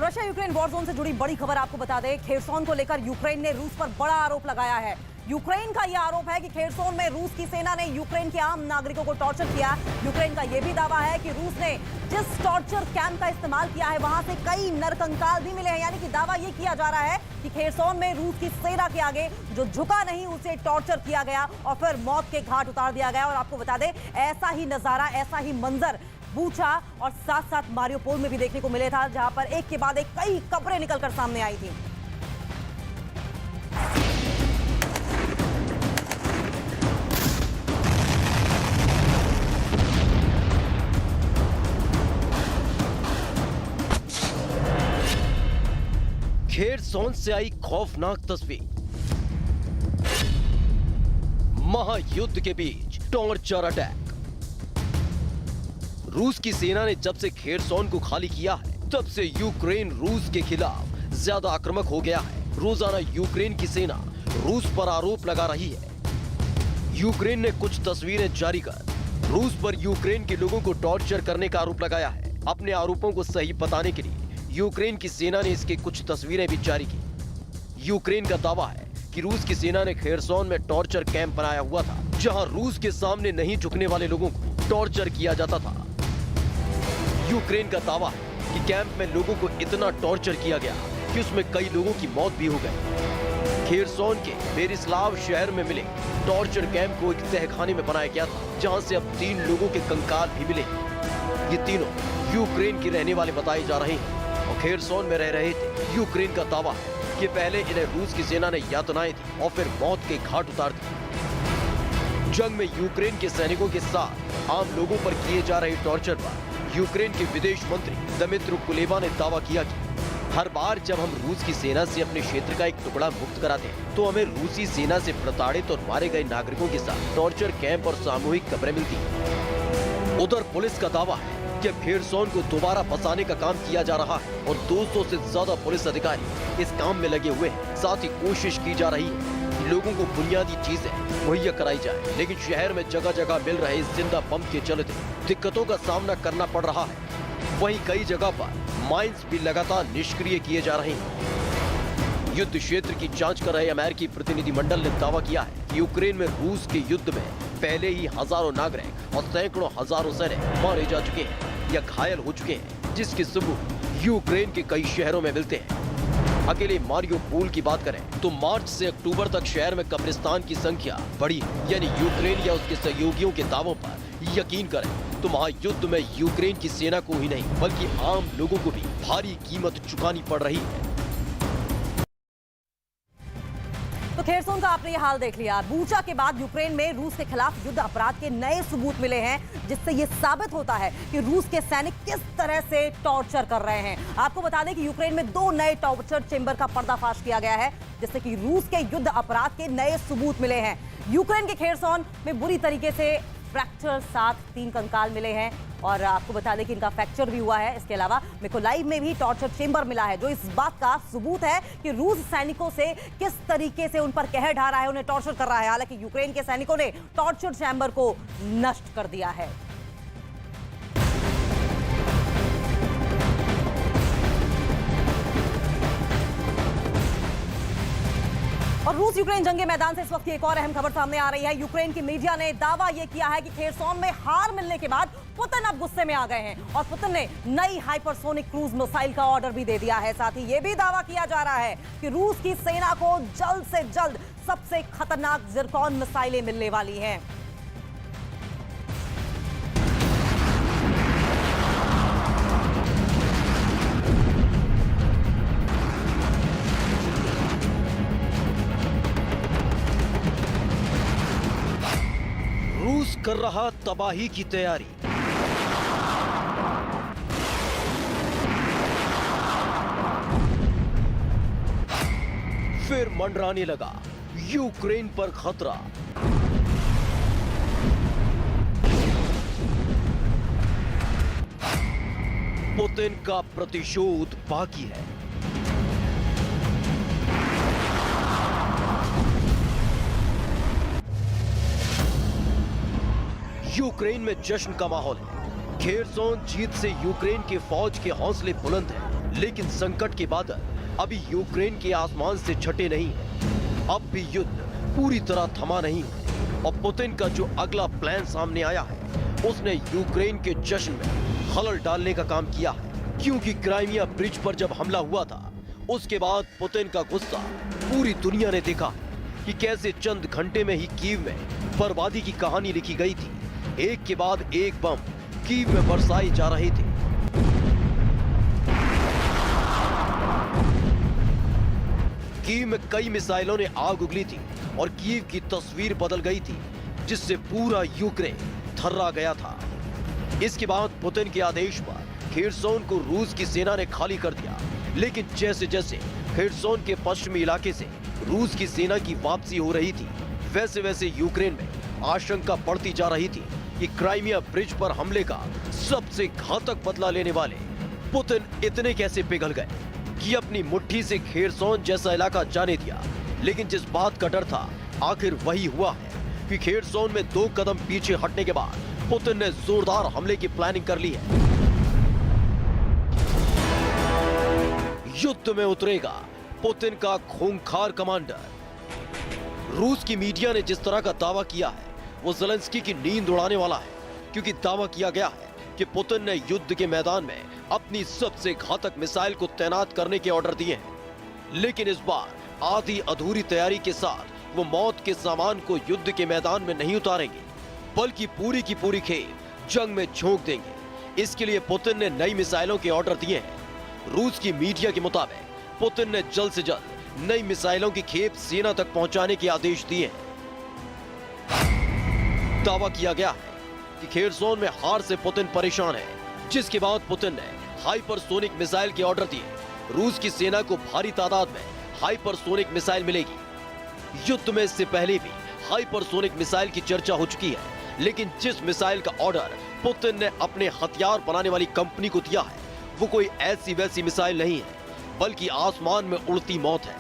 Russia Ukraine war zone से जुड़ी बड़ी खबर आपको बता दें। खेरसोन को लेकर यूक्रेन ने रूस पर बड़ा आरोप लगाया है। यूक्रेन का यह आरोप है कि खेरसोन में रूस की सेना ने यूक्रेन के आम नागरिकों को टॉर्चर किया। यूक्रेन का यह भी दावा है कि रूस ने जिस टॉर्चर कैंप का इस्तेमाल किया है वहां से कई नरकंकाल भी मिले हैं। यानी कि दावा यह किया जा रहा है कि खेरसोन में रूस की सेना के आगे जो झुका नहीं उसे टॉर्चर किया गया और फिर मौत के घाट उतार दिया गया। और आपको बता दें, ऐसा ही नजारा, ऐसा ही मंजर बूचा और साथ साथ मारियोपोल में भी देखने को मिले था, जहां पर एक के बाद एक कई खबरें निकलकर सामने आई थी। खेरसोन से आई खौफनाक तस्वीर। महायुद्ध के बीच टॉर्चर अटैक। रूस की सेना ने जब से खेरसोन को खाली किया है तब से यूक्रेन रूस के खिलाफ ज्यादा आक्रामक हो गया है। रोजाना यूक्रेन की सेना रूस पर आरोप लगा रही है। यूक्रेन ने कुछ तस्वीरें जारी कर रूस पर यूक्रेन के लोगों को टॉर्चर करने का आरोप लगाया है। अपने आरोपों को सही बताने के लिए यूक्रेन की सेना ने इसके कुछ तस्वीरें भी जारी की। यूक्रेन का दावा है कि रूस की सेना ने खेरसोन में टॉर्चर कैंप बनाया हुआ था, जहां रूस के सामने नहीं झुकने वाले लोगों को टॉर्चर किया जाता था। यूक्रेन का दावा है कि कैंप में लोगों को इतना टॉर्चर किया गया कि उसमें कई लोगों की मौत भी हो गई। खेरसोन के बेरिस्लाव शहर में मिले टॉर्चर कैंप को एक तहखाने में बनाया गया था, जहां से अब 3 लोगों के कंकाल भी मिले। ये तीनों यूक्रेन के रहने वाले बताए जा रहे हैं और खेरसोन में रह रहे थे। यूक्रेन का दावा है कि पहले इन्हें रूस की सेना ने यातनाएं दी और फिर मौत के घाट उतार दी। जंग में यूक्रेन के सैनिकों के साथ आम लोगों पर किए जा रहे टॉर्चर पर यूक्रेन के विदेश मंत्री दमित्र कुलेबा ने दावा किया कि हर बार जब हम रूस की सेना से अपने क्षेत्र का एक टुकड़ा मुक्त कराते हैं तो हमें रूसी सेना से प्रताड़ित और मारे गए नागरिकों के साथ टॉर्चर कैंप और सामूहिक कब्रें मिलती हैं। उधर पुलिस का दावा है कि खेरसोन को दोबारा बसाने का काम किया जा रहा है और 200 से ज्यादा पुलिस अधिकारी इस काम में लगे हुए हैं। साथ ही कोशिश की जा रही है कि लोगों को बुनियादी चीजें मुहैया कराई जाए, लेकिन शहर में जगह जगह मिल रहे जिंदा बम के चलते दिक्कतों का सामना करना पड़ रहा है। वहीं कई जगह पर माइंस भी लगातार निष्क्रिय किए जा रहे हैं। युद्ध क्षेत्र की जांच कर रहे अमेरिकी प्रतिनिधिमंडल ने दावा किया है कि यूक्रेन में रूस के युद्ध में पहले ही हजारों नागरिक और सैकड़ों हजारों सैनिक मारे जा चुके हैं या घायल हो चुके हैं, जिसके सबूत यूक्रेन के कई शहरों में मिलते हैं। अकेले मारियोपोल की बात करें तो मार्च से अक्टूबर तक शहर में कब्रिस्तान की संख्या बढ़ी है। यानी यूक्रेन या उसके सहयोगियों के दावों पर यकीन करें तो महायुद्ध में यूक्रेन की सेना को ही नहीं बल्कि आम लोगों को भी भारी कीमत चुकानी पड़ रही है। तो खेरसोन का आपने ये हाल देख लिया। बूचा के बाद यूक्रेन में रूस के खिलाफ युद्ध अपराध के नए सबूत मिले हैं, जिससे ये साबित होता है कि रूस के सैनिक किस तरह से टॉर्चर कर रहे हैं। आपको बता दें कि यूक्रेन में 2 नए टॉर्चर चेंबर का पर्दाफाश किया गया है, जिससे कि रूस के युद्ध अपराध के नए सबूत मिले हैं। यूक्रेन के खेरसोन में बुरी तरीके से फ्रैक्चर साथ 3 कंकाल मिले हैं और आपको बता दें कि इनका फ्रैक्चर भी हुआ है। इसके अलावा मिकोलाइव में भी टॉर्चर चेंबर मिला है, जो इस बात का सबूत है कि रूस सैनिकों से किस तरीके से उन पर कहर ढा रहा है, उन्हें टॉर्चर कर रहा है। हालांकि यूक्रेन के सैनिकों ने टॉर्चर चैंबर को नष्ट कर दिया है। और रूस यूक्रेन जंग के मैदान से इस वक्त की एक और अहम खबर सामने आ रही है। यूक्रेन की मीडिया ने दावा यह किया है कि खेरसोन में हार मिलने के बाद पुतिन अब गुस्से में आ गए हैं और पुतिन ने नई हाइपरसोनिक क्रूज मिसाइल का ऑर्डर भी दे दिया है। साथ ही यह भी दावा किया जा रहा है कि रूस की सेना को जल्द से जल्द सबसे खतरनाक जिरकॉन मिसाइलें मिलने वाली हैं। रूस कर रहा तबाही की तैयारी। फिर मंडराने लगा यूक्रेन पर खतरा। पुतिन का प्रतिशोध बाकी है। यूक्रेन में जश्न का माहौल है। खेरसोन जीत से यूक्रेन के फौज के हौसले बुलंद हैं, लेकिन संकट के बादल अभी यूक्रेन के आसमान से छटे नहीं हैं। अब भी युद्ध पूरी तरह थमा नहीं है और पुतिन का जो अगला प्लान सामने आया है उसने यूक्रेन के जश्न में खलल डालने का काम किया है। क्योंकि क्राइमिया ब्रिज पर जब हमला हुआ था उसके बाद पुतिन का गुस्सा पूरी दुनिया ने देखा है कि कैसे चंद घंटे में ही कीव में बर्बादी की कहानी लिखी गई थी। एक के बाद एक बम कीव में बरसाए जा रहे थे। कीव में कई मिसाइलों ने आग उगली थी और कीव की तस्वीर बदल गई थी, जिससे पूरा यूक्रेन थर्रा गया था। इसके बाद पुतिन के आदेश पर खेरसोन को रूस की सेना ने खाली कर दिया। लेकिन जैसे जैसे खेरसोन के पश्चिमी इलाके से रूस की सेना की वापसी हो रही थी, वैसे वैसे यूक्रेन में आशंका बढ़ती जा रही थी कि क्राइमिया ब्रिज पर हमले का सबसे घातक बदला लेने वाले पुतिन इतने कैसे पिघल गए कि अपनी मुट्ठी से खेरसोन जैसा इलाका जाने दिया। लेकिन जिस बात का डर था आखिर वही हुआ है कि खेरसोन में 2 कदम पीछे हटने के बाद पुतिन ने जोरदार हमले की प्लानिंग कर ली है। युद्ध में उतरेगा पुतिन का खूंखार कमांडर। रूस की मीडिया ने जिस तरह का दावा किया है वो ज़ेलेंस्की की नींद उड़ाने वाला है, क्योंकि दावा किया गया है कि पुतिन ने युद्ध के मैदान में अपनी सबसे घातक मिसाइल को तैनात करने के ऑर्डर दिए हैं। लेकिन इस बार आधी अधूरी तैयारी के साथ वो मौत के सामान को युद्ध के मैदान में नहीं उतारेंगे, बल्कि पूरी की पूरी खेप जंग में झोंक देंगे। इसके लिए पुतिन ने नई मिसाइलों के ऑर्डर दिए हैं। रूस की मीडिया के मुताबिक पुतिन ने जल्द से जल्द नई मिसाइलों की खेप सेना तक पहुंचाने के आदेश दिए हैं। दावा किया गया है कि खेरसोन में हार से पुतिन परेशान है, जिसके बाद पुतिन ने हाइपरसोनिक मिसाइल के ऑर्डर दिए। रूस की सेना को भारी तादाद में हाइपरसोनिक मिसाइल मिलेगी। युद्ध में इससे पहले भी हाइपरसोनिक मिसाइल की चर्चा हो चुकी है, लेकिन जिस मिसाइल का ऑर्डर पुतिन ने अपने हथियार बनाने वाली कंपनी को दिया है वो कोई ऐसी वैसी मिसाइल नहीं है, बल्कि आसमान में उड़ती मौत है।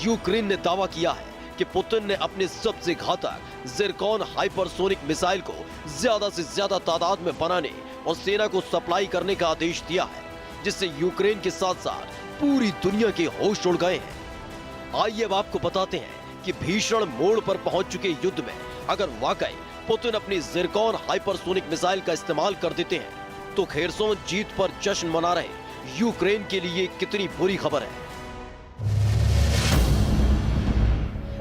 यूक्रेन ने दावा किया है कि पुतिन ने अपने सबसे घातक ज़िरकॉन हाइपरसोनिक मिसाइल को ज्यादा से ज्यादा तादाद में बनाने और सेना को सप्लाई करने का आदेश दिया है, जिससे यूक्रेन के साथ साथ पूरी दुनिया के होश उड़ गए हैं। आइए अब आपको बताते हैं कि भीषण मोड़ पर पहुंच चुके युद्ध में अगर वाकई पुतिन अपनी ज़िरकॉन हाइपरसोनिक मिसाइल का इस्तेमाल कर देते हैं तो खेरसोन जीत पर जश्न मना रहे यूक्रेन के लिए कितनी बुरी खबर है।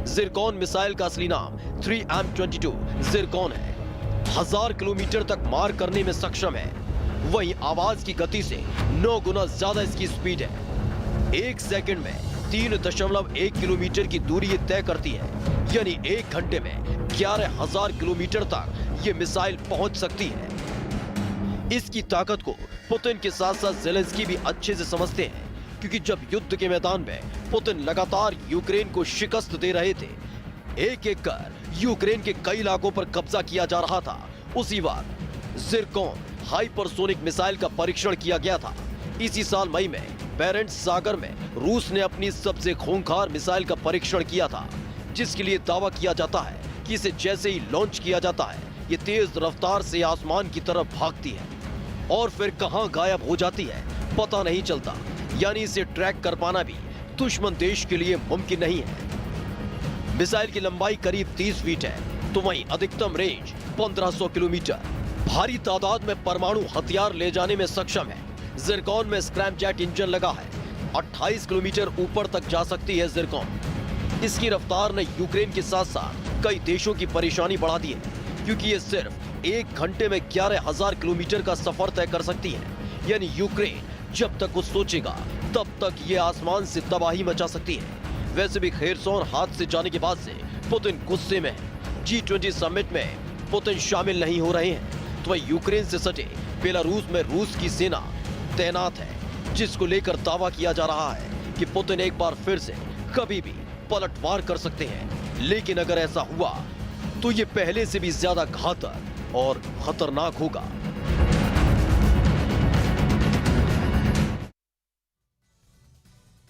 ज़िरकॉन मिसाइल का असली नाम 3M22 ज़िरकॉन है। 1000 किलोमीटर तक मार करने में सक्षम है। वहीं आवाज की गति से 9 गुना ज्यादा इसकी स्पीड है। 1 सेकंड में 3.1 किलोमीटर की दूरी ये तय करती है, यानी 1 घंटे में 11,000 किलोमीटर तक ये मिसाइल पहुंच सकती है। इसकी ताकत को पुतिन के साथ साथ ज़ेलेंस्की भी अच्छे से समझते हैं, क्योंकि जब युद्ध के मैदान में पुतिन लगातार यूक्रेन को शिकस्त दे रहे थे, एक एक कर यूक्रेन के कई इलाकों पर कब्जा किया जा रहा था, उसी वक्त ज़िरकॉन हाइपरसोनिक मिसाइल का परीक्षण किया गया था। इसी साल मई में बैरेंट्स सागर में रूस ने अपनी सबसे खूंखार मिसाइल का परीक्षण किया था, जिसके लिए दावा किया जाता है कि इसे जैसे ही लॉन्च किया जाता है ये तेज रफ्तार से आसमान की तरफ भागती है और फिर कहां गायब हो जाती है पता नहीं चलता। यानी इसे ट्रैक कर पाना भी दुश्मन देश के लिए मुमकिन नहीं है। मिसाइल की लंबाई करीब 30 फीट है, तो वहीं अधिकतम रेंज 1500 किलोमीटर। भारी तादाद में परमाणु हथियार ले जाने में सक्षम है। ज़िरकॉन में स्क्रैमजेट इंजन लगा है। 28 किलोमीटर ऊपर तक जा सकती है ज़िरकॉन। इसकी रफ्तार ने यूक्रेन के साथ साथ कई देशों की परेशानी बढ़ा दी है, क्योंकि ये सिर्फ 1 घंटे में 11,000 किलोमीटर का सफर तय कर सकती है। यानी यूक्रेन जब तक कुछ सोचेगा तब तक ये आसमान से तबाही मचा सकती है। वैसे भी खेरसोन हाथ से जाने के बाद से पुतिन गुस्से में है। G20 समिट में पुतिन शामिल नहीं हो रहे हैं, तो वह यूक्रेन से सटे बेलारूस में रूस की सेना तैनात है, जिसको लेकर दावा किया जा रहा है कि पुतिन एक बार फिर से कभी भी पलटवार कर सकते हैं। लेकिन अगर ऐसा हुआ तो ये पहले से भी ज्यादा घातक और खतरनाक होगा।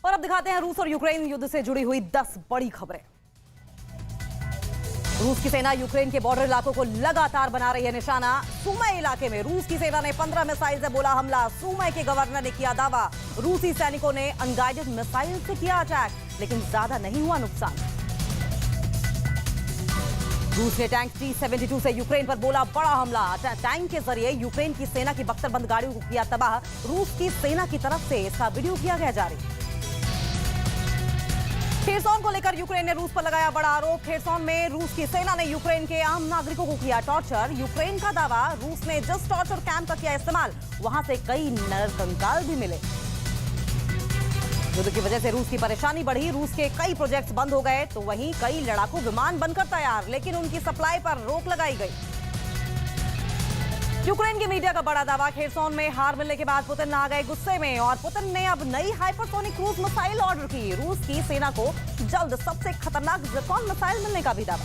और अब दिखाते हैं रूस और यूक्रेन युद्ध से जुड़ी हुई 10 बड़ी खबरें। रूस की सेना यूक्रेन के बॉर्डर इलाकों को लगातार बना रही है निशाना। सुमय इलाके में रूस की सेना ने 15 मिसाइल से बोला हमला। सुमय के गवर्नर ने किया दावा, रूसी सैनिकों ने अनगाइडेड मिसाइल से किया अटैक, लेकिन ज्यादा नहीं हुआ नुकसान। रूस ने टैंक T-72 से यूक्रेन पर बोला बड़ा हमला। टैंक के जरिए यूक्रेन की सेना की बख्तरबंद गाड़ियों को किया तबाह। रूस की सेना की तरफ से इसका वीडियो किया गया जारी। खेरसोन को लेकर यूक्रेन ने रूस पर लगाया बड़ा आरोप। खेरसोन में रूस की सेना ने यूक्रेन के आम नागरिकों को किया टॉर्चर। यूक्रेन का दावा, रूस ने जिस टॉर्चर कैंप का किया इस्तेमाल, वहां से कई नरकंकाल भी मिले। युद्ध की वजह से रूस की परेशानी बढ़ी। रूस के कई प्रोजेक्ट्स बंद हो गए, तो वहीं कई लड़ाकू विमान बनकर तैयार, लेकिन उनकी सप्लाई पर रोक लगाई गई। यूक्रेन की मीडिया का बड़ा दावा, खेरसोन में हार मिलने के बाद पुतिन आ गए गुस्से में और पुतिन ने अब नई हाइपरसोनिक क्रूज मिसाइल ऑर्डर की। रूस की सेना को जल्द सबसे खतरनाक ज़िरकॉन मिसाइल मिलने का भी दावा।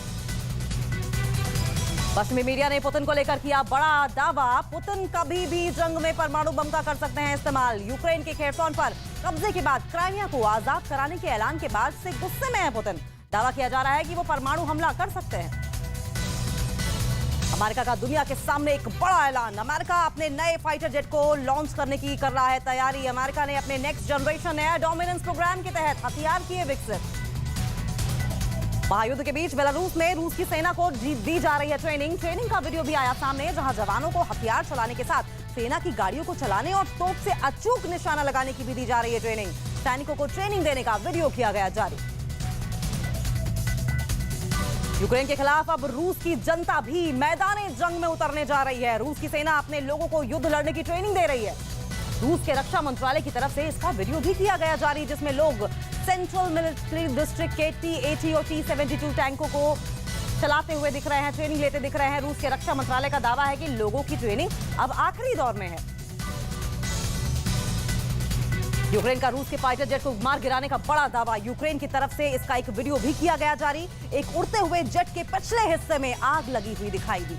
पश्चिमी मीडिया ने पुतिन को लेकर किया बड़ा दावा, पुतिन कभी भी जंग में परमाणु बम का कर सकते हैं इस्तेमाल। यूक्रेन के खेरसोन पर कब्जे के बाद क्राइमिया को आजाद कराने के ऐलान के बाद से गुस्से में है पुतिन। दावा किया जा रहा है कि वो परमाणु हमला कर सकते हैं। अमेरिका का दुनिया के सामने एक बड़ा ऐलान। अमेरिका अपने नए फाइटर जेट को लॉन्च करने की कर रहा है तैयारी। अमेरिका ने अपने next generation air dominance programme के तहत हथियार किए विकसित। महायुद्ध के बीच बेलारूस में रूस की सेना को दी जा रही है ट्रेनिंग का वीडियो भी आया सामने, जहां जवानों को हथियार चलाने के साथ सेना की गाड़ियों को चलाने और तोप से अचूक निशाना लगाने की भी दी जा रही है ट्रेनिंग। सैनिकों को ट्रेनिंग देने का वीडियो किया गया जारी। यूक्रेन के खिलाफ अब रूस की जनता भी मैदाने जंग में उतरने जा रही है। रूस की सेना अपने लोगों को युद्ध लड़ने की ट्रेनिंग दे रही है। रूस के रक्षा मंत्रालय की तरफ से इसका वीडियो भी किया गया जारी, जिसमें लोग सेंट्रल मिलिट्री डिस्ट्रिक्ट के T-80 और T-72 टैंकों को चलाते हुए दिख रहे हैं, ट्रेनिंग लेते दिख रहे हैं। रूस के रक्षा मंत्रालय का दावा है कि लोगों की ट्रेनिंग अब आखिरी दौर में है। यूक्रेन का रूस के फाइटर जेट को मार गिराने का बड़ा दावा। यूक्रेन की तरफ से इसका एक वीडियो भी किया गया जारी। एक उड़ते हुए जेट के पिछले हिस्से में आग लगी हुई दिखाई दी।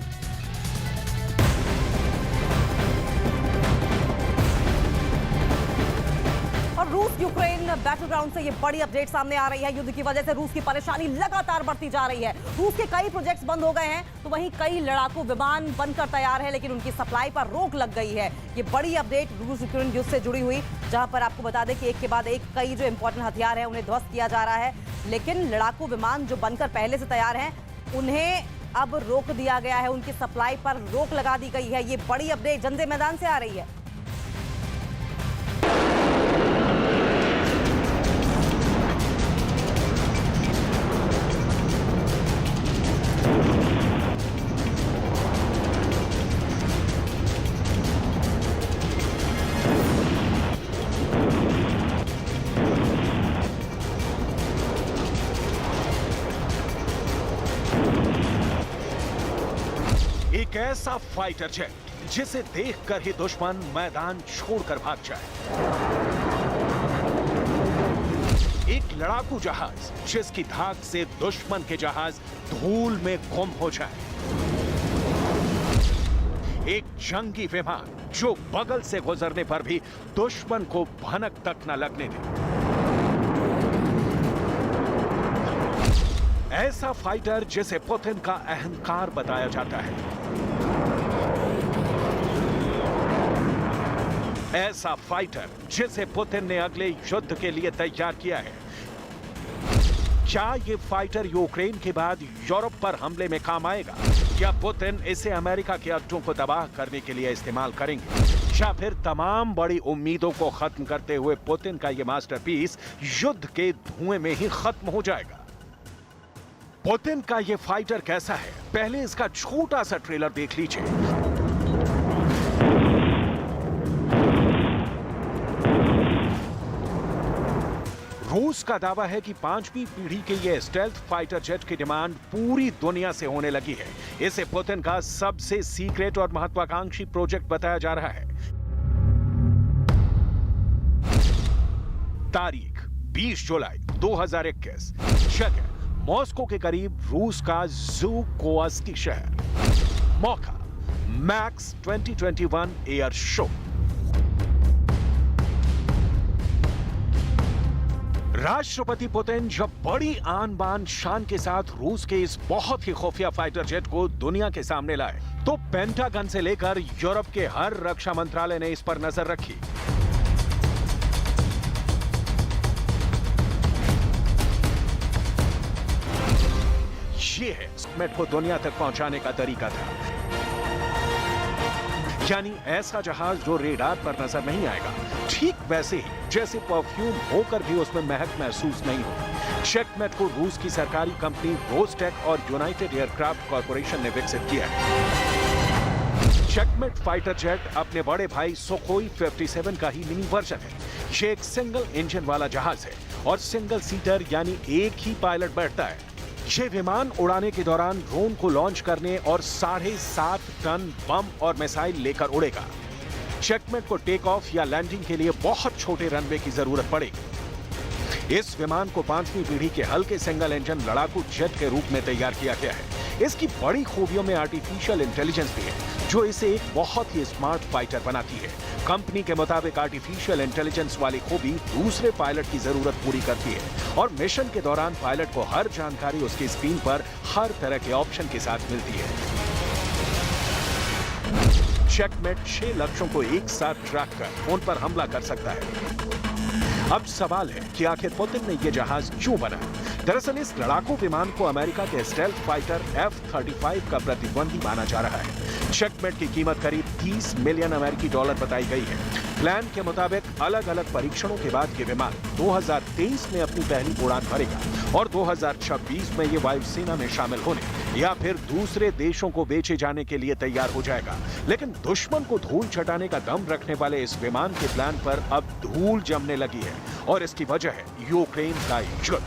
और रूस यूक्रेन बैटल ग्राउंड से ये बड़ी अपडेट सामने आ रही है। युद्ध की वजह से रूस की परेशानी लगातार बढ़ती जा रही है। रूस के कई प्रोजेक्ट्स बंद हो गए हैं, तो वहीं कई लड़ाकू विमान बनकर तैयार है, लेकिन उनकी सप्लाई पर रोक लग गई है। ये बड़ी अपडेट रूस यूक्रेन युद्ध से जुड़ी हुई, जहां पर आपको बता दें कि एक के बाद एक कई जो इंपॉर्टेंट हथियार है उन्हें ध्वस्त किया जा रहा है, लेकिन लड़ाकू विमान जो बनकर पहले से तैयार हैं उन्हें अब रोक दिया गया है, उनकी सप्लाई पर रोक लगा दी गई है। ये बड़ी अपडेट जंजे मैदान से आ रही है। एक ऐसा फाइटर जेट जिसे देखकर ही दुश्मन मैदान छोड़कर भाग जाए। एक लड़ाकू जहाज जिसकी धाक से दुश्मन के जहाज धूल में गुम हो जाए। एक जंगी विमान जो बगल से गुजरने पर भी दुश्मन को भनक तक न लगने दे। ऐसा फाइटर जिसे पुतिन का अहंकार बताया जाता है। ऐसा फाइटर जिसे पुतिन ने अगले युद्ध के लिए तैयार किया है। क्या ये फाइटर यूक्रेन के बाद यूरोप पर हमले में काम आएगा, या पुतिन इसे अमेरिका के अड्डों को तबाह करने के लिए इस्तेमाल करेंगे, या फिर तमाम बड़ी उम्मीदों को खत्म करते हुए पुतिन का ये मास्टरपीस युद्ध के धुएं में ही खत्म हो जाएगा। पुतिन का ये फाइटर कैसा है, पहले इसका छोटा सा ट्रेलर देख लीजिए। रूस का दावा है कि 5वीं पीढ़ी के ये स्टेल्थ फाइटर जेट की डिमांड पूरी दुनिया से होने लगी है। इसे पुतिन का सबसे सीक्रेट और महत्वाकांक्षी प्रोजेक्ट बताया जा रहा है। तारीख 20 जुलाई 2021, जगह मॉस्को के करीब रूस का ज़ुकोवस्की शहर, मौका मैक्स 2021 एयर शो। राष्ट्रपति पुतिन जब बड़ी आन बान शान के साथ रूस के इस बहुत ही खुफिया फाइटर जेट को दुनिया के सामने लाए तो पेंटागन से लेकर यूरोप के हर रक्षा मंत्रालय ने इस पर नजर रखी। ये है स्मेट को दुनिया तक पहुंचाने का तरीका था, यानी ऐसा जहाज जो रेडार पर नजर नहीं आएगा, ठीक वैसे ही जैसे परफ्यूम होकर भी उसमें महक महसूस नहीं हो। चेकमेट को रूस की सरकारी कंपनी रोस्टेक और यूनाइटेड एयरक्राफ्ट कॉर्पोरेशन ने विकसित किया है। चेकमेट फाइटर जेट अपने बड़े भाई सुखोई 57 का ही मिनी वर्जन है। ये एक सिंगल इंजन वाला जहाज है और सिंगल सीटर यानी एक ही पायलट बैठता है। ये विमान उड़ाने के दौरान ड्रोन को लॉन्च करने और 7.5 टन बम और मिसाइल लेकर उड़ेगा। चेकमेट को टेक ऑफ या लैंडिंग के लिए बहुत छोटे रनवे की जरूरत पड़ेगी। इस विमान को 5वीं पीढ़ी के हल्के सिंगल इंजन लड़ाकू जेट के रूप में तैयार किया गया है। इसकी बड़ी खूबियों में आर्टिफिशियल इंटेलिजेंस भी है, जो इसे एक बहुत ही स्मार्ट फाइटर बनाती है। कंपनी के मुताबिक आर्टिफिशियल इंटेलिजेंस वाली खूबी दूसरे पायलट की जरूरत पूरी करती है और मिशन के दौरान पायलट को हर जानकारी उसकी स्क्रीन पर हर तरह के ऑप्शन के साथ मिलती है। चेकमेट 6 लक्ष्यों को एक साथ ट्रैक कर उन पर हमला कर सकता है। अब सवाल है कि आखिर पुतिन ने यह जहाज क्यों बनाया? दरअसल इस लड़ाकू विमान को अमेरिका के स्टेल्थ फाइटर F-35 का प्रतिद्वंदी माना जा रहा है। चेकमेट की कीमत करीब 30 मिलियन अमेरिकी डॉलर बताई गई है। प्लान के मुताबिक अलग अलग परीक्षणों के बाद ये विमान 2023 में अपनी पहली उड़ान भरेगा और 2026 में ये वायुसेना में शामिल होने या फिर दूसरे देशों को बेचे जाने के लिए तैयार हो जाएगा। लेकिन दुश्मन को धूल चटाने का दम रखने वाले इस विमान के प्लान पर अब धूल जमने लगी है और इसकी वजह है यूक्रेन का युद्ध।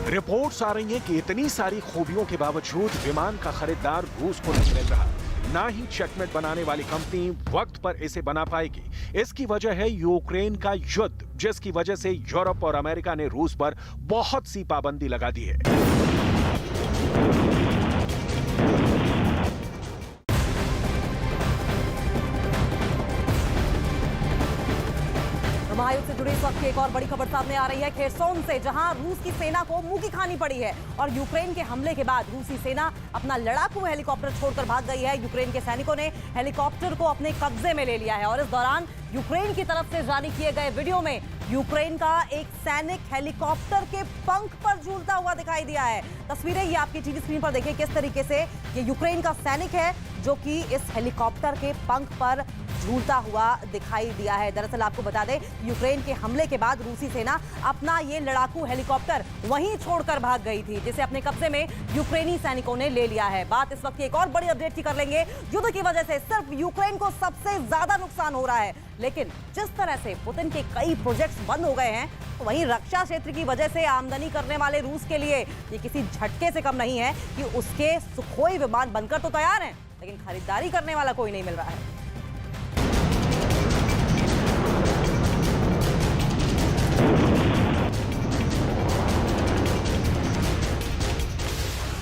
रिपोर्ट्स आ रही हैं कि इतनी सारी खूबियों के बावजूद विमान का खरीदार रूस को नहीं मिल रहा, ना ही चेकमेट बनाने वाली कंपनी वक्त पर इसे बना पाएगी। इसकी वजह है यूक्रेन का युद्ध, जिसकी वजह से यूरोप और अमेरिका ने रूस पर बहुत सी पाबंदी लगा दी है। महायुद्ध से जुड़ी इस वक्त की एक और बड़ी खबर सामने आ रही है खेरसोन से, जहां रूस की सेना को मुंह की खानी पड़ी है और यूक्रेन के हमले के बाद रूसी सेना अपना लड़ाकू हेलीकॉप्टर छोड़कर भाग गई है। यूक्रेन के सैनिकों ने हेलीकॉप्टर को अपने कब्जे में ले लिया है और इस दौरान यूक्रेन की तरफ से जारी किए गए वीडियो में यूक्रेन का एक सैनिक हेलीकॉप्टर के पंख पर झूलता हुआ दिखाई दिया है। तस्वीरें ये आपकी टीवी स्क्रीन पर देखिए किस तरीके से ये यूक्रेन का सैनिक है जो कि इस हेलीकॉप्टर के पंख पर झूलता हुआ दिखाई दिया है। दरअसल आपको बता दें, यूक्रेन के हमले के बाद रूसी सेना अपना ये लड़ाकू हेलीकॉप्टर वहीं छोड़कर भाग गई थी, जिसे अपने कब्जे में यूक्रेनी सैनिकों ने ले लिया है। बात इस वक्त की एक और बड़ी अपडेट की कर लेंगे। युद्ध की वजह से सिर्फ यूक्रेन को सबसे ज्यादा नुकसान हो रहा है, लेकिन जिस तरह से पुतिन के कई प्रोजेक्ट्स बंद हो गए हैं, तो वहीं रक्षा क्षेत्र की वजह से आमदनी करने वाले रूस के लिए ये किसी झटके से कम नहीं है कि उसके सुखोई विमान बनकर तो तैयार हैं, लेकिन खरीदारी करने वाला कोई नहीं मिल रहा है।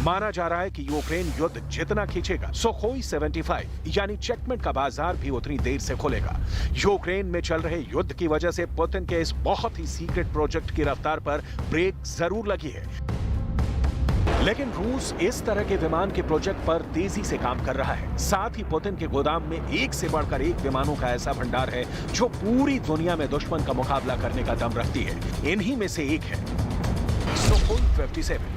माना जा रहा है कि यूक्रेन युद्ध जितना खींचेगा, सुखोई 75 यानी चेकमेट का बाजार भी उतनी देर से खुलेगा। यूक्रेन में चल रहे युद्ध की वजह से पुतिन के इस बहुत ही सीक्रेट प्रोजेक्ट की रफ्तार पर ब्रेक जरूर लगी है, लेकिन रूस इस तरह के विमान के प्रोजेक्ट पर तेजी से काम कर रहा है। साथ ही पुतिन के गोदाम में एक से बढ़कर एक विमानों का ऐसा भंडार है जो पूरी दुनिया में दुश्मन का मुकाबला करने का दम रखती है। इन्हीं में से एक है सुखोई 57।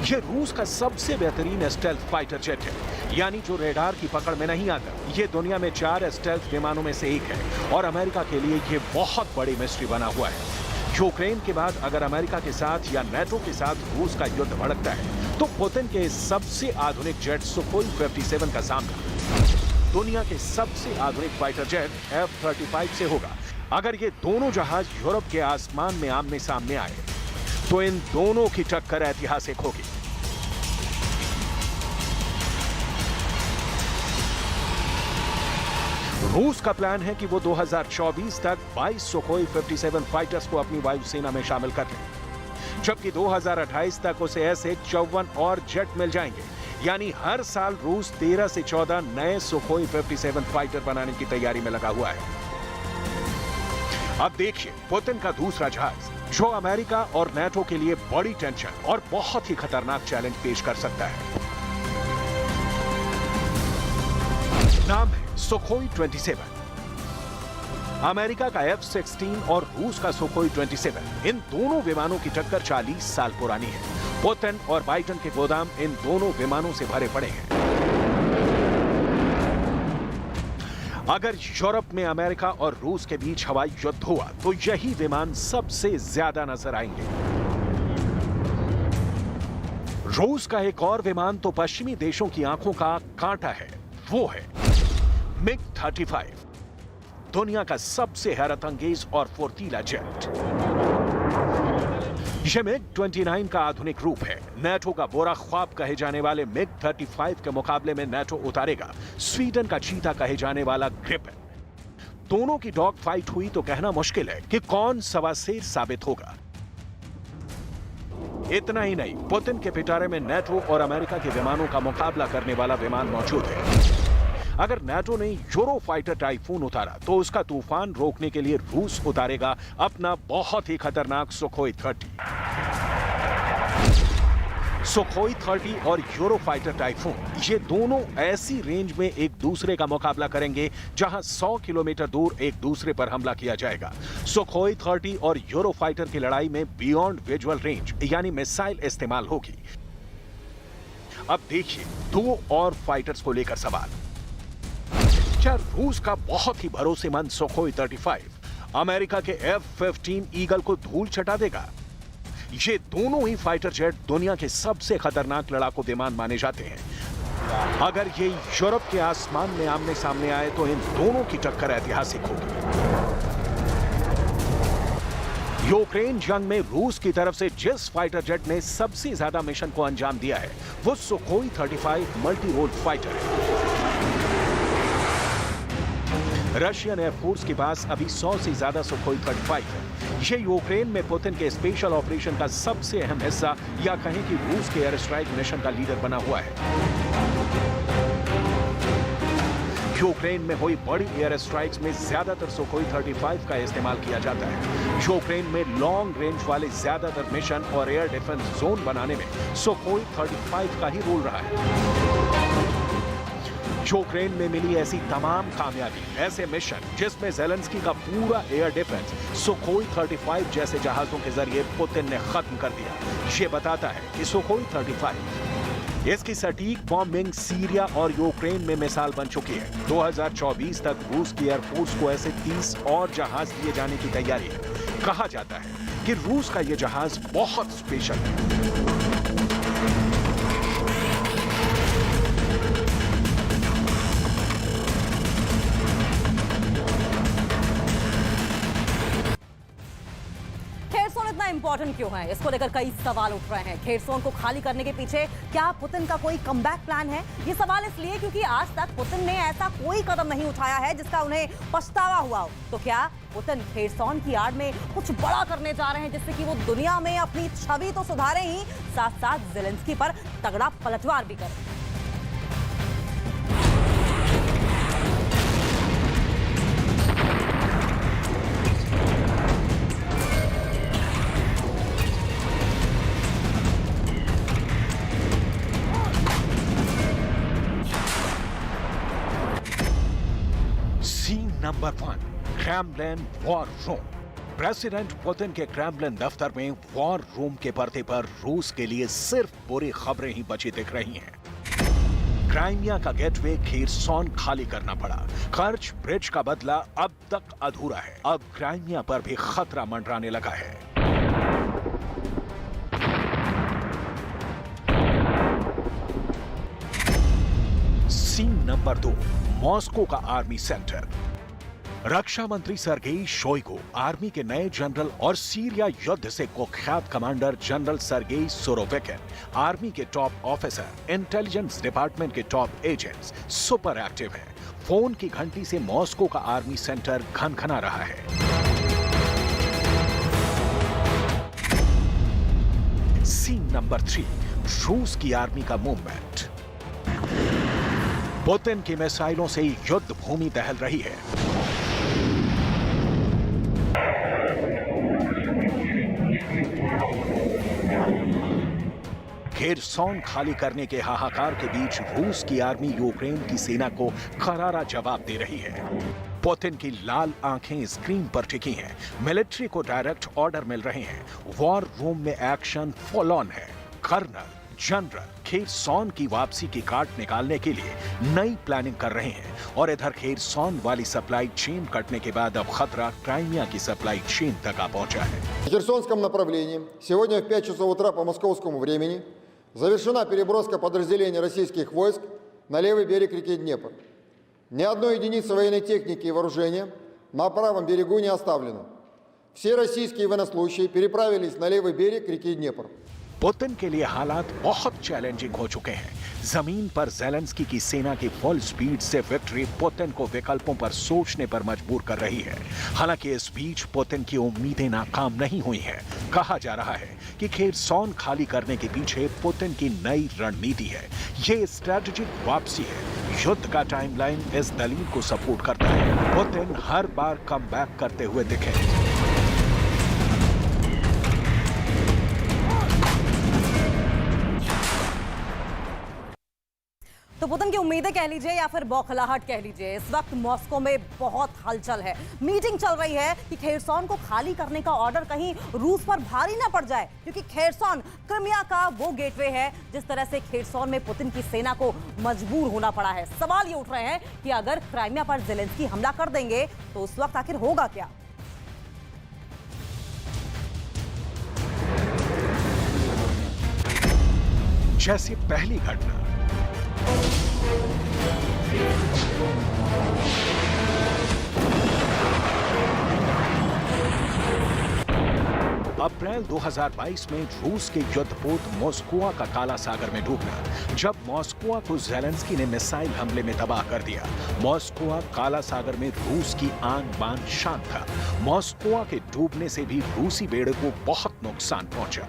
ये रूस का सबसे बेहतरीन स्टेल्थ फाइटर जेट है, यानी जो रेडार की पकड़ में नहीं आता। ये दुनिया में 4 स्टेल्थ विमानों में से एक है और अमेरिका के लिए ये बहुत बड़ी मिस्ट्री बना हुआ है। यूक्रेन के बाद अगर अमेरिका के साथ या नेटो के साथ रूस का युद्ध भड़कता है, तो पुतिन के सबसे आधुनिक जेट सुखोई 57 का सामना दुनिया के सबसे आधुनिक फाइटर जेट F-35 से होगा। अगर ये दोनों जहाज यूरोप के आसमान में आमने सामने आए, तो इन दोनों की टक्कर ऐतिहासिक होगी। रूस का प्लान है कि वो 2024 तक 22 सुखोई 57 फाइटर्स को अपनी वायुसेना में शामिल कर ले, जबकि 2028 तक उसे ऐसे 54 और जेट मिल जाएंगे। यानी हर साल रूस 13 से 14 नए सुखोई 57 फाइटर बनाने की तैयारी में लगा हुआ है। अब देखिए पुतिन का दूसरा जहाज, जो अमेरिका और नेटो के लिए बड़ी टेंशन और बहुत ही खतरनाक चैलेंज पेश कर सकता है। नाम है सुखोई 27। अमेरिका का F-16 और रूस का सुखोई 27, इन दोनों विमानों की टक्कर 40 साल पुरानी है। पुतिन और बाइडेन के गोदाम इन दोनों विमानों से भरे पड़े हैं। अगर यूरोप में अमेरिका और रूस के बीच हवाई युद्ध हुआ तो यही विमान सबसे ज्यादा नजर आएंगे। रूस का एक और विमान तो पश्चिमी देशों की आंखों का कांटा है, वो है MiG-35, दुनिया का सबसे हैरत अंगेज और फुर्तीला जेट। यह MiG-29 का आधुनिक रूप है। नेटो का बुरा ख्वाब कहे जाने वाले MiG-35 के मुकाबले में नेटो उतारेगा स्वीडन का चीता कहे जाने वाला ग्रिपेन। दोनों की डॉग फाइट हुई तो कहना मुश्किल है कि कौन सवाशेर साबित होगा। इतना ही नहीं, पुतिन के पिटारे में नेटो और अमेरिका के विमानों का मुकाबला करने वाला विमान मौजूद है। अगर नेटो ने यूरो फाइटर टाइफून उतारा तो उसका तूफान रोकने के लिए रूस उतारेगा अपना बहुत ही खतरनाक सुखोई 30। सुखोई 30 और यूरो फाइटर टाइफून, ये दोनों ऐसी रेंज में एक दूसरे का मुकाबला करेंगे जहां 100 किलोमीटर दूर एक दूसरे पर हमला किया जाएगा। सुखोई 30 और यूरो फाइटर की लड़ाई में बियॉन्ड विजुअल रेंज यानी मिसाइल इस्तेमाल होगी। अब देखिए दो और फाइटर्स को लेकर सवाल। क्या रूस का बहुत ही भरोसेमंद सुखोई 35 अमेरिका के F-15 ईगल को धूल चटा देगा? ये दोनों ही फाइटर जेट दुनिया के सबसे खतरनाक लड़ाकू विमान माने जाते हैं। अगर ये यूरोप के आसमान में आमने सामने आए तो इन दोनों की टक्कर ऐतिहासिक होगी। यूक्रेन जंग में रूस की तरफ से जिस फाइटर जेट ने सबसे ज्यादा मिशन को अंजाम दिया है वो सुखोई 35 मल्टी रोल फाइटर है। रशियन एयरफोर्स के पास अभी 100 से ज्यादा सुखोई 35 है। ये यूक्रेन में पुतिन के स्पेशल ऑपरेशन का सबसे अहम हिस्सा या कहें कि रूस के एयर स्ट्राइक मिशन का लीडर बना हुआ है। यूक्रेन में हुई बड़ी एयर स्ट्राइक्स में ज्यादातर सुखोई 35 का इस्तेमाल किया जाता है। यूक्रेन में लॉन्ग रेंज वाले ज्यादातर मिशन और एयर डिफेंस जोन बनाने में सुखोई 35 का ही रोल रहा है। यूक्रेन में मिली ऐसी तमाम कामयाबी, ऐसे मिशन जिसमें ज़ेलेंस्की का पूरा एयर डिफेंस सुखोई 35 जैसे जहाजों के जरिए पुतिन ने खत्म कर दिया। ये बताता है कि सुखोई 35 इसकी सटीक बॉम्बिंग सीरिया और यूक्रेन में मिसाल बन चुकी है। 2024 तक रूस की एयरफोर्स को ऐसे 30 और जहाज दिए जाने की तैयारी है। कहा जाता है कि रूस का यह जहाज बहुत स्पेशल है। इंपॉर्टेंट क्यों है, इसको लेकर कई सवाल उठ रहे हैं। खेरसोन को खाली करने के पीछे क्या पुतिन का कोई कमबैक प्लान है? ये सवाल इसलिए क्योंकि आज तक पुतिन ने ऐसा कोई कदम नहीं उठाया है जिसका उन्हें पछतावा हुआ हो। तो क्या पुतिन खेरसोन की आड़ में कुछ बड़ा करने जा रहे हैं जिससे कि वो दुनिया में अपनी छवि तो सुधारे ही साथ साथ ज़ेलेंस्की पर तगड़ा पलटवार भी करें? Number 1, Kremlin war room. President Putin के क्रेमलिन दफ्तर में वॉर रूम के पर्दे पर रूस के लिए सिर्फ बुरी खबरें ही बची दिख रही हैं। क्राइमिया का गेटवे खेरसोन खाली करना पड़ा। कर्च ब्रिज का बदला अब तक अधूरा है। अब क्राइमिया पर भी खतरा मंडराने लगा है। सीन नंबर 2, मॉस्को का आर्मी सेंटर। रक्षा मंत्री सर्गेई शोइगु, आर्मी के नए जनरल और सीरिया युद्ध से कुख्यात commander general Sergei Surovikin, army के टॉप ऑफिसर, इंटेलिजेंस डिपार्टमेंट के टॉप एजेंट्स सुपर एक्टिव हैं। फोन की घंटी से मॉस्को का आर्मी सेंटर खनखना रहा है। सीन नंबर 3, रूस की आर्मी का मूवमेंट। पुतिन की मिसाइलों से युद्ध भूमि दहल रही है। खेरसॉन खाली करने के हाहाकार के बीच रूस की आर्मी यूक्रेन की सेना को करारा जवाब दे रही है। पुतिन की लाल आंखें स्क्रीन पर टिकी हैं। मिलिट्री को डायरेक्ट ऑर्डर मिल रहे हैं। वॉर रूम में एक्शन फुल ऑन है। कर्नल जनरल खेरसॉन की वापसी की काट निकालने के लिए नई प्लानिंग कर रहे हैं और इधर खेरसॉन वाली सप्लाई चेन कटने के बाद अब खतरा क्राइमिया की सप्लाई चेन तक आ पहुंचा है। В Херсонском направлении сегодня в 5 часов утра по московскому времени завершена переброска подразделений российских войск на левый берег реки Днепр. Ни одной единицы военной техники и вооружения на правом берегу не оставлено. Все российские военнослужащие переправились на левый берег реки Днепр. पुतिन के लिए हालात बहुत चैलेंजिंग हो चुके हैं। जमीन पर ज़ेलेंस्की की सेना की फुल स्पीड से विक्ट्री पुतिन को विकल्पों पर सोचने पर मजबूर कर रही है। हालांकि इस बीच पुतिन की उम्मीदें नाकाम नहीं हुई हैं। कहा जा रहा है कि खेरसॉन खाली करने के पीछे पुतिन की नई रणनीति है। ये स्ट्रेटेजिक वापसी है। युद्ध का टाइमलाइन इस दलील को सपोर्ट करता है। पुतिन हर बार कम बैक करते हुए दिखे। तो पुतिन की उम्मीदें कह लीजिए या फिर बौखलाहट कह लीजिए, इस वक्त मॉस्को में बहुत हलचल है। मीटिंग चल रही है कि खेरसॉन को खाली करने का ऑर्डर कहीं रूस पर भारी ना पड़ जाए, क्योंकि खेरसॉन क्रिमिया का वो गेटवे है जिस तरह से खेरसॉन में पुतिन की सेना को मजबूर होना पड़ा है। सवाल ये उठ रहे हैं कि अगर क्राइमिया पर ज़ेलेंस्की हमला कर देंगे तो उस वक्त आखिर होगा क्या। जैसे पहली घटना अप्रैल 2022 में रूस के युद्धपोत मॉस्को का काला सागर में डूबना। जब मॉस्को को ज़ेलेंस्की ने मिसाइल हमले में तबाह कर दिया। मॉस्को काला सागर में रूस की आन बान शान था। मॉस्को के डूबने से भी रूसी बेड़े को बहुत नुकसान पहुंचा।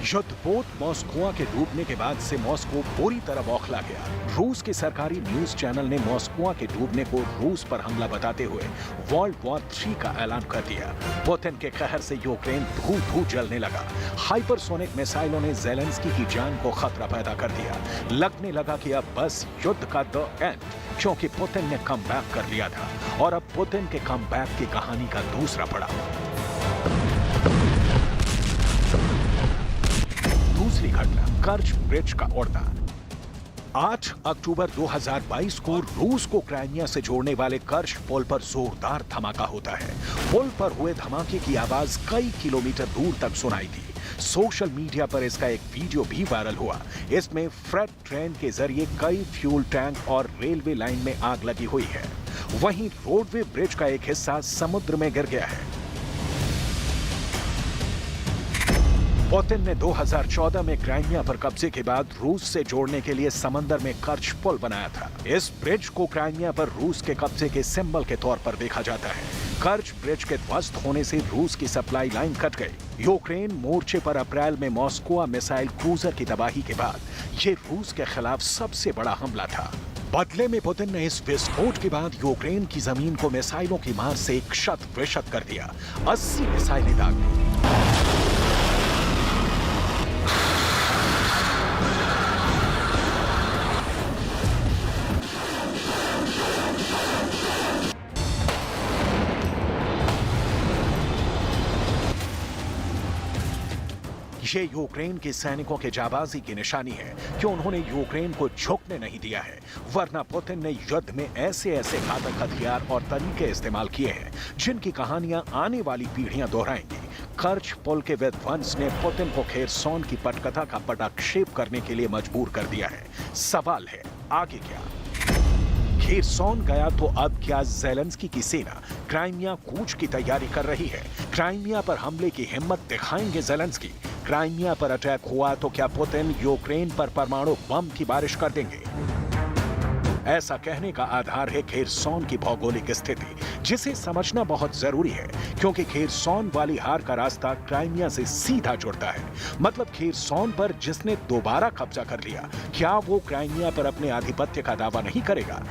युद्धपोत मॉस्को के डूबने के बाद से मॉस्को पूरी तरह बौखला गया। रूस के सरकारी न्यूज चैनल ने मॉस्को के डूबने को रूस पर हमला बताते हुए वर्ल्ड वॉर 3 का ऐलान कर दिया। पुतिन के कहर से यूक्रेन धू-धू जलने लगा। हाइपरसोनिक मिसाइलों ने ज़ेलेंस्की की जान को खतरा पैदा कर दिया। लगने लगा कि अब बस युद्ध का द एंड, क्योंकि पुतिन ने कम बैक कर लिया था और अब पुतिन के कम बैक की कहानी का दूसरा पड़ाव। दूसरी घटना कर्च ब्रिज का उड़ना। 8 अक्टूबर 2022 को रूस को क्राइमिया से जोड़ने वाले कर्च पुल पर जोरदार धमाका होता है। पुल पर हुए धमाके की आवाज कई किलोमीटर दूर तक सुनाई दी। सोशल मीडिया पर इसका एक वीडियो भी वायरल हुआ। इसमें फ्रेट ट्रेन के जरिए कई फ्यूल टैंक और रेलवे लाइन में आग लगी हुई है। वहीं रोडवे ब्रिज का एक हिस्सा समुद्र में गिर गया है। पुतिन ने 2014 में क्राइमिया पर कब्जे के बाद रूस से जोड़ने के लिए समंदर में कर्च पुल बनाया था। इस ब्रिज को क्राइमिया पर रूस के कब्जे के सिंबल के तौर पर देखा जाता है। कर्च ब्रिज के ध्वस्त होने से रूस की सप्लाई लाइन कट गई। यूक्रेन मोर्चे पर अप्रैल में मॉस्को मिसाइल क्रूजर की तबाही के बाद ये रूस के खिलाफ सबसे बड़ा हमला था। बदले में पुतिन ने इस विस्फोट के बाद यूक्रेन की जमीन को मिसाइलों की मार से क्षत विक्षत कर दिया। 80 मिसाइलें दाग दी। ये यूक्रेन के सैनिकों के जाबाजी की निशानी है कि उन्होंने यूक्रेन को झुकने नहीं दिया है, वरना पुतिन ने युद्ध में ऐसे ऐसे घातक हथियार और तरीके इस्तेमाल किए हैं जिनकी कहानियां आने वाली पीढ़ियां दोहराएंगी। कर्च पुल के विध्वंस ने पुतिन को खेरसॉन की पटकथा का पटाक्षेप करने के लिए मजबूर कर दिया है। सवाल है आगे क्या? खेरसॉन गया तो अब क्या ज़ेलेंस्की की सेना क्राइमिया कूच की तैयारी कर रही है? क्राइमिया पर हमले की हिम्मत दिखाएंगे ज़ेलेंस्की? क्राइमिया पर अटैक हुआ तो क्या पुतिन यूक्रेन पर परमाणु बम की बारिश कर देंगे? ऐसा कहने का आधार है खेरसौन की भौगोलिक स्थिति, जिसे समझना बहुत जरूरी है, क्योंकि खेरसौन वाली हार का रास्ता क्राइमिया से सीधा जुड़ता है। मतलब खेरसौन पर जिसने दोबारा कब्जा कर लिया, क्या वो क्राइमिया पर अपने आधिपत्य का दावा नहीं करेगा?